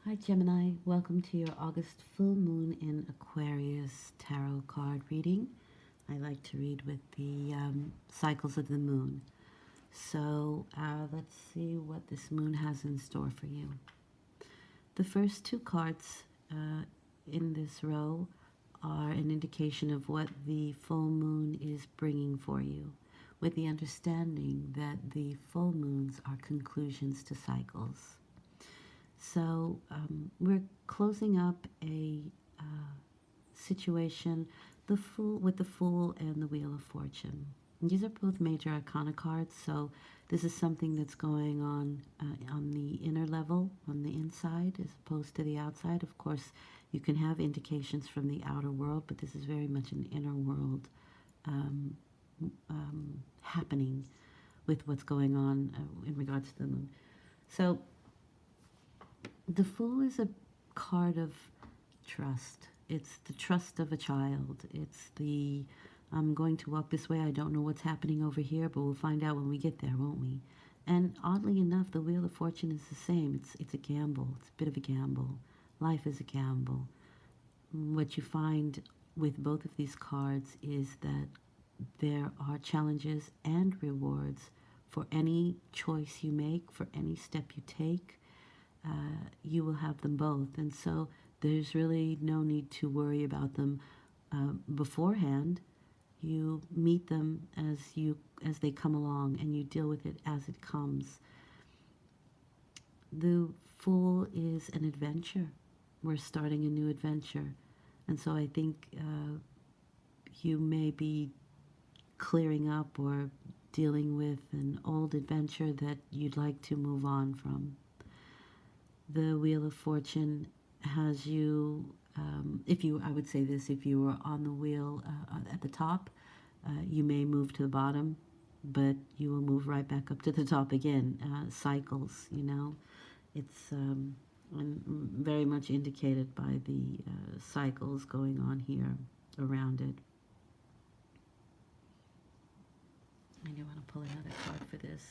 Hi Gemini, welcome to your August full moon in Aquarius tarot card reading. I like to read with the cycles of the moon. So let's see what this moon has in store for you. The first two cards in this row are an indication of what the full moon is bringing for you, with the understanding that the full moons are conclusions to cycles. So we're closing up a situation, the Fool with the Fool and the Wheel of Fortune. And these are both major arcana cards, so this is something that's going on the inner level, on the inside, as opposed to the outside. Of course, you can have indications from the outer world, but this is very much an inner world um, happening with what's going on in regards to the moon. So the Fool is a card of trust. It's the trust of a child. It's the, I'm going to walk this way. I don't know what's happening over here, but we'll find out when we get there, won't we? And oddly enough, the Wheel of Fortune is the same. It's a gamble. It's a bit of a gamble. Life is a gamble. What you find with both of these cards is that there are challenges and rewards for any choice you make, for any step you take. You will have them both. And so there's really no need to worry about them beforehand. You meet them as they come along, and you deal with it as it comes. The Fool is an adventure. We're starting a new adventure. And so I think you may be clearing up or dealing with an old adventure that you'd like to move on from. The Wheel of Fortune has you, I would say this, if you were on the wheel at the top, you may move to the bottom, but you will move right back up to the top again. Cycles, you know. It's very much indicated by the cycles going on here around it. I do want to pull another card for this.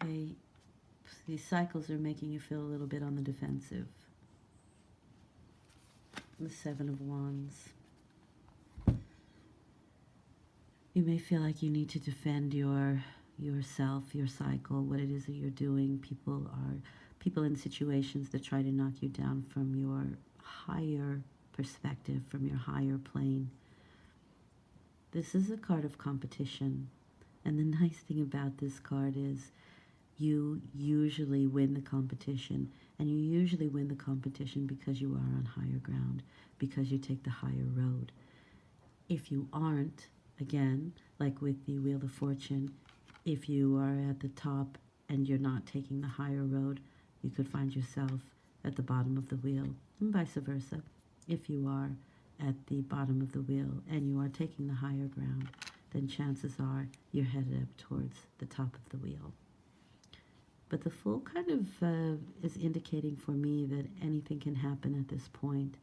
Okay, these cycles are making you feel a little bit on the defensive. The Seven of Wands. You may feel like you need to defend yourself, your cycle, what it is that you're doing. People in situations that try to knock you down from your higher perspective, from your higher plane. This is a card of competition. And the nice thing about this card is you usually win the competition. And you usually win the competition because you are on higher ground, because you take the higher road. If you aren't, again, like with the Wheel of Fortune, if you are at the top and you're not taking the higher road, you could find yourself at the bottom of the wheel, and vice versa. If you are at the bottom of the wheel and you are taking the higher ground, then chances are you're headed up towards the top of the wheel. But the Fool kind of is indicating for me that anything can happen at this point,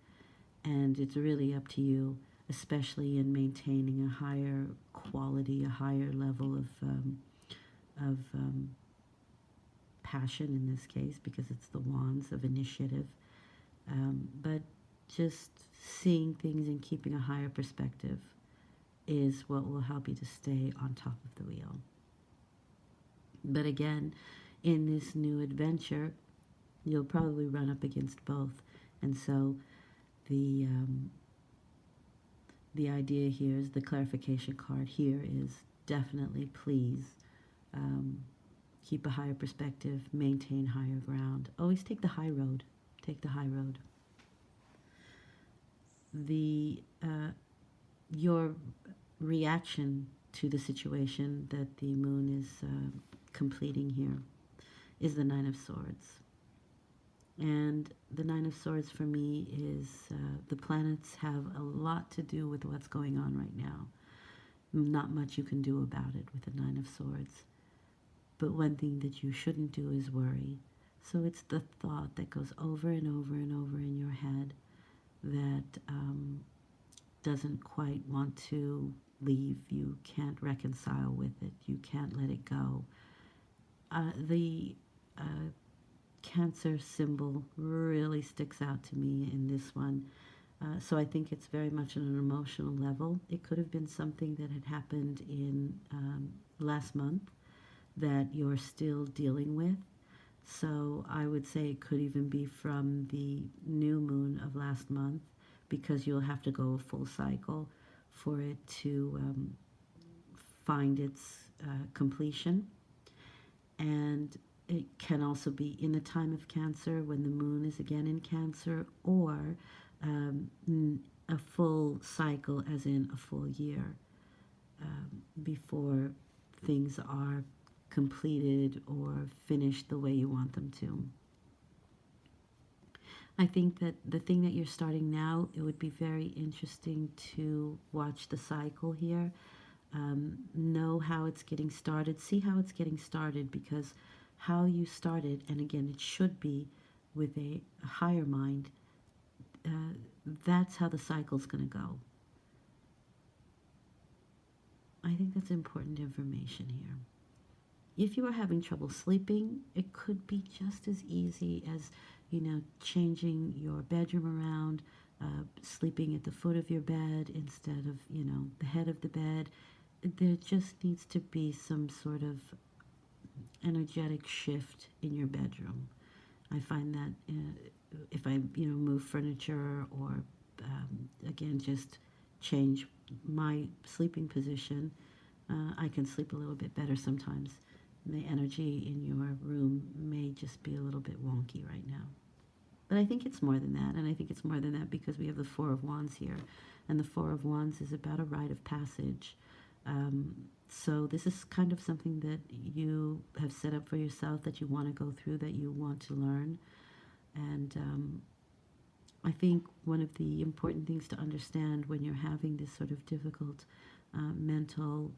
and it's really up to you, especially in maintaining a higher quality, a higher level of passion in this case, because it's the wands of initiative. But just seeing things and keeping a higher perspective is what will help you to stay on top of the wheel. But again, in this new adventure, you'll probably run up against both. And so the idea here is, the clarification card here is definitely please keep a higher perspective, maintain higher ground. Always take the high road. Take the high road. Your reaction to the situation that the moon is completing here is the Nine of Swords. And the Nine of Swords for me is the planets have a lot to do with what's going on right now. Not much you can do about it with the Nine of Swords. But one thing that you shouldn't do is worry. So it's the thought that goes over and over and over in your head that doesn't quite want to leave. You can't reconcile with it. You can't let it go. The Cancer symbol really sticks out to me in this one. So I think it's very much on an emotional level. It could have been something that had happened in last month that you're still dealing with. So I would say it could even be from the new moon of last month, because you'll have to go a full cycle for it to find its completion. And it can also be in the time of Cancer when the moon is again in Cancer, or um, a full cycle, as in a full year, before things are completed or finished the way you want them to. I think that the thing that you're starting now, it would be very interesting to watch the cycle here. Know how it's getting started, see how it's getting started, because how you started, and again, it should be with a higher mind, that's how the cycle's going to go. I think that's important information here. If you are having trouble sleeping, it could be just as easy as, changing your bedroom around, sleeping at the foot of your bed instead of, the head of the bed. There just needs to be some sort of energetic shift in your bedroom. I find that if I, move furniture or, again, just change my sleeping position, I can sleep a little bit better sometimes. The energy in your room may just be a little bit wonky right now. But I think it's more than that, and I think it's more than that because we have the Four of Wands here, and the Four of Wands is about a rite of passage. So this is kind of something that you have set up for yourself, that you want to go through, that you want to learn. And I think one of the important things to understand when you're having this sort of difficult mental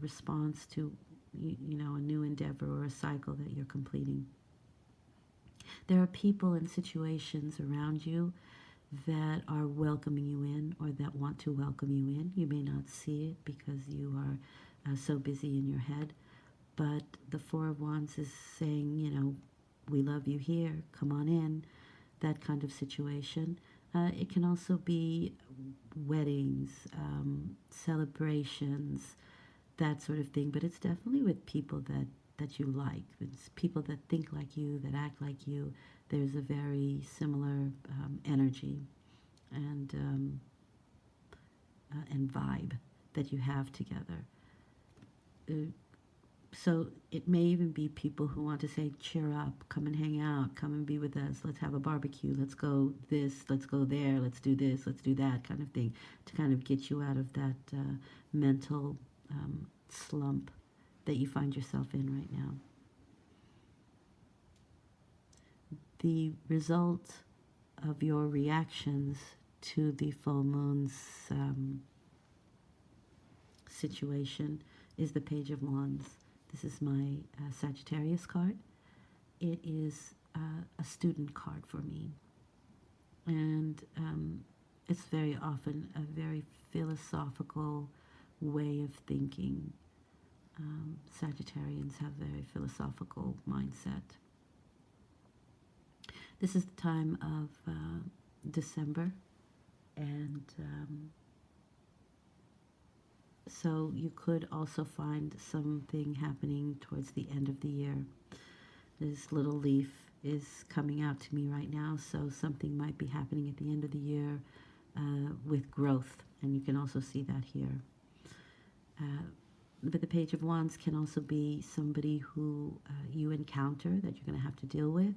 response to, a new endeavor or a cycle that you're completing, there are people and situations around you that are welcoming you in, or that want to welcome you in. You may not see it because you are so busy in your head, but the Four of Wands is saying, we love you here, come on in, that kind of situation. It can also be weddings, celebrations, that sort of thing, but it's definitely with people that you like. It's people that think like you, that act like you. There's a very similar energy and vibe that you have together. So it may even be people who want to say, cheer up, come and hang out, come and be with us, let's have a barbecue, let's go this, let's go there, let's do this, let's do that kind of thing, to kind of get you out of that mental slump that you find yourself in right now. The result of your reactions to the full moon's situation is the Page of Wands. This is my Sagittarius card. It is a student card for me. And it's very often a very philosophical way of thinking. Sagittarians have a very philosophical mindset. This is the time of December, and so you could also find something happening towards the end of the year. This little leaf is coming out to me right now, so something might be happening at the end of the year with growth, and you can also see that here. But the Page of Wands can also be somebody who you encounter that you're going to have to deal with.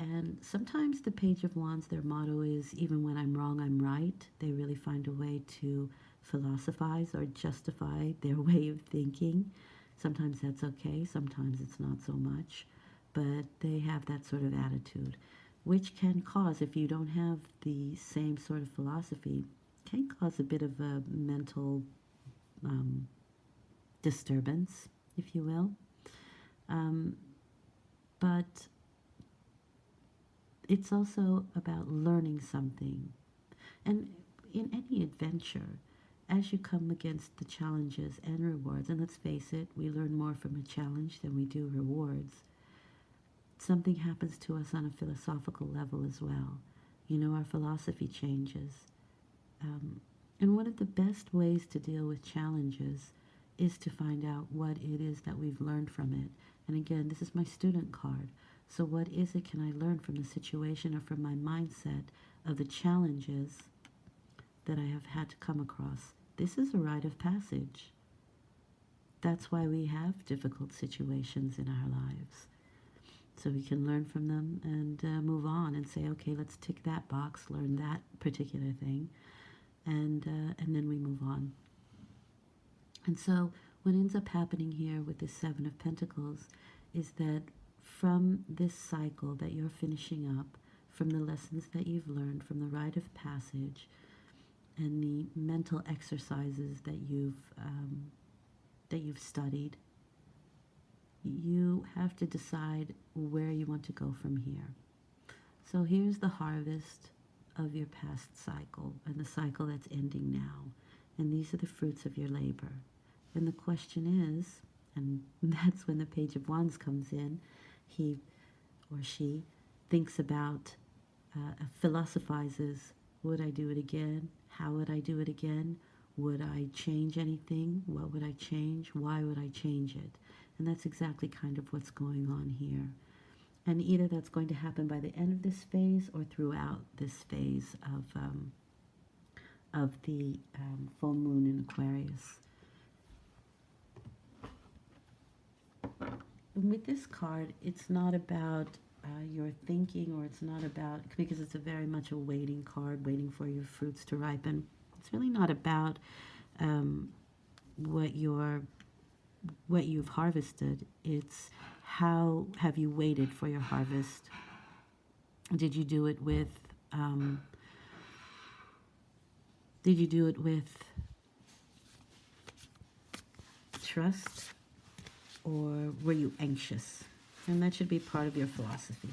And sometimes the Page of Wands, their motto is, even when I'm wrong, I'm right. They really find a way to philosophize or justify their way of thinking. Sometimes that's okay, sometimes it's not so much. But they have that sort of attitude, which can cause, if you don't have the same sort of philosophy, can cause a bit of a mental disturbance, if you will. But it's also about learning something. And in any adventure, as you come against the challenges and rewards, and let's face it, we learn more from a challenge than we do rewards, something happens to us on a philosophical level as well. You know, our philosophy changes. Um, and one of the best ways to deal with challenges is to find out what it is that we've learned from it. And again, this is my student card. So what is it can I learn from the situation or from my mindset of the challenges that I have had to come across? This is a rite of passage. That's why we have difficult situations in our lives. So we can learn from them and move on and say, okay, let's tick that box, learn that particular thing, and then we move on. And so what ends up happening here with this Seven of Pentacles is that from this cycle that you're finishing up, from the lessons that you've learned, from the rite of passage, and the mental exercises that you've studied, you have to decide where you want to go from here. So here's the harvest of your past cycle and the cycle that's ending now. And these are the fruits of your labor. And the question is, and that's when the Page of Wands comes in, he or she thinks about, philosophizes, would I do it again? How would I do it again? Would I change anything? What would I change? Why would I change it? And that's exactly kind of what's going on here. And either that's going to happen by the end of this phase or throughout this phase of the full moon in Aquarius. And with this card, it's not about your thinking, or it's not about, because it's a very much a waiting card, waiting for your fruits to ripen. It's really not about what you've harvested. It's how have you waited for your harvest? Did you do it with trust, or were you anxious? And that should be part of your philosophy.